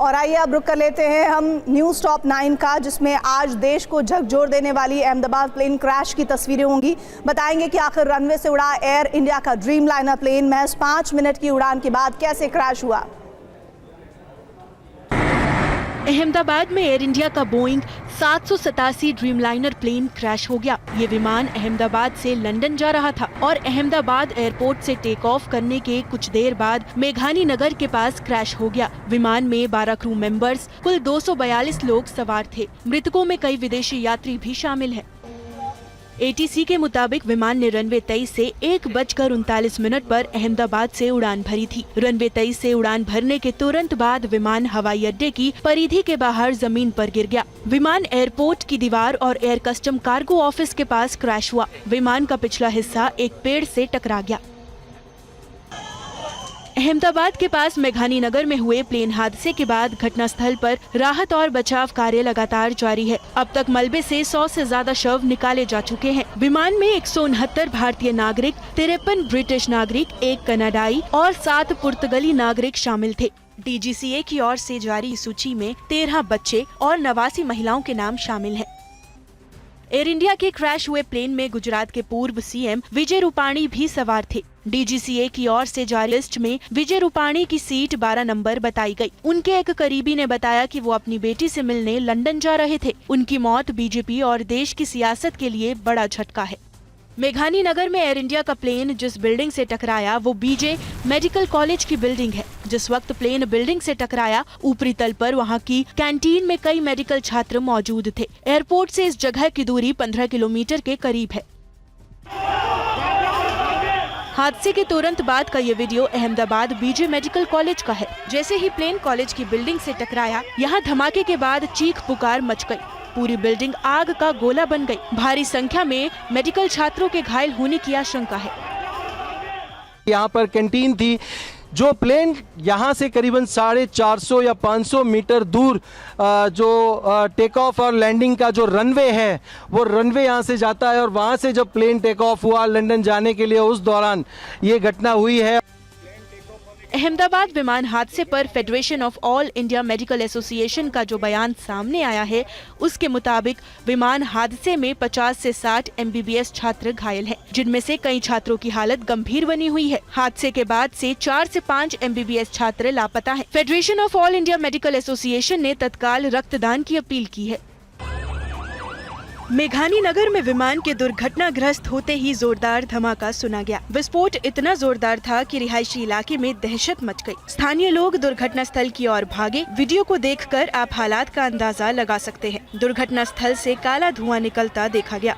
और आइए अब रुक कर लेते हैं हम न्यूज़ टॉप 9 का, जिसमें आज देश को झकझोर देने वाली अहमदाबाद प्लेन क्रैश की तस्वीरें होंगी। बताएंगे कि आखिर रनवे से उड़ा एयर इंडिया का ड्रीमलाइनर प्लेन महज 5 मिनट की उड़ान के बाद कैसे क्रैश हुआ। अहमदाबाद में एयर इंडिया का बोइंग 787 ड्रीमलाइनर प्लेन क्रैश हो गया। ये विमान अहमदाबाद से लंदन जा रहा था और अहमदाबाद एयरपोर्ट से टेक ऑफ करने के कुछ देर बाद मेघानी नगर के पास क्रैश हो गया। विमान में 12 क्रू मेंबर्स, कुल 242 लोग सवार थे। मृतकों में कई विदेशी यात्री भी शामिल हैं। ATC के मुताबिक विमान ने रनवे 23 से 1:39 पर अहमदाबाद से उड़ान भरी थी। रनवे 23 से उड़ान भरने के तुरंत बाद विमान हवाई अड्डे की परिधि के बाहर जमीन पर गिर गया। विमान एयरपोर्ट की दीवार और एयर कस्टम कार्गो ऑफिस के पास क्रैश हुआ। विमान का पिछला हिस्सा एक पेड़ से टकरा गया। अहमदाबाद के पास मेघानी नगर में हुए प्लेन हादसे के बाद घटनास्थल पर राहत और बचाव कार्य लगातार जारी है। अब तक मलबे से 100 से ज्यादा शव निकाले जा चुके हैं। विमान में 169 भारतीय नागरिक, 53 ब्रिटिश नागरिक, 1 कनाडाई और 7 पुर्तगाली नागरिक शामिल थे। DGCA की ओर से जारी सूची में 13 बच्चे और 89 महिलाओं के नाम शामिल हैं। एयर इंडिया के क्रैश हुए प्लेन में गुजरात के पूर्व CM विजय रूपाणी भी सवार थे। DGCA की ओर से जारी लिस्ट में विजय रूपाणी की सीट 12 नंबर बताई गई। उनके एक करीबी ने बताया कि वो अपनी बेटी से मिलने लंदन जा रहे थे। उनकी मौत BJP और देश की सियासत के लिए बड़ा झटका है। मेघानी नगर में एयर इंडिया का प्लेन जिस बिल्डिंग से टकराया वो BJ मेडिकल कॉलेज की बिल्डिंग है। जिस वक्त प्लेन बिल्डिंग से टकराया, ऊपरी तल पर वहां की कैंटीन में कई मेडिकल छात्र मौजूद थे। एयरपोर्ट से इस जगह की दूरी 15 किलोमीटर के करीब है। हादसे के तुरंत बाद का ये video Ahmedabad BJ medical college का है। जैसे ही प्लेन कॉलेज की बिल्डिंग से टकराया, यहाँ धमाके के बाद चीख पुकार मच गई। पूरी बिल्डिंग आग का गोला बन गई। भारी संख्या में मेडिकल छात्रों के घायल होने की आशंका है। यहाँ पर कैंटीन थी। जो प्लेन यहाँ से करीबन 450 या 500 मीटर दूर जो टेक ऑफ और लैंडिंग का जो रनवे है, वो रनवे यहाँ से जाता है और वहाँ से जब प्लेन टेक ऑफ हुआ लंदन जाने के लिए, उस दौरान ये घटना हुई है। अहमदाबाद विमान हादसे पर federation of all India medical association का जो बयान सामने आया है, उसके मुताबिक विमान हादसे में 50 से 60 MBBS छात्र घायल हैं, जिनमें से कई छात्रों की हालत गंभीर बनी हुई है। हादसे के बाद से 4 से 5 MBBS छात्र लापता हैं। Federation of all India medical association ने तत्काल रक्तदान की अपील की है। मेघानी नगर में विमान के दुर्घटनाग्रस्त होते ही जोरदार धमाका सुना गया। विस्फोट इतना जोरदार था कि रिहायशी इलाके में दहशत मच गई। स्थानीय लोग दुर्घटना स्थल की ओर भागे। वीडियो को देखकर आप हालात का अंदाजा लगा सकते हैं। दुर्घटना स्थल से काला धुआं निकलता देखा गया।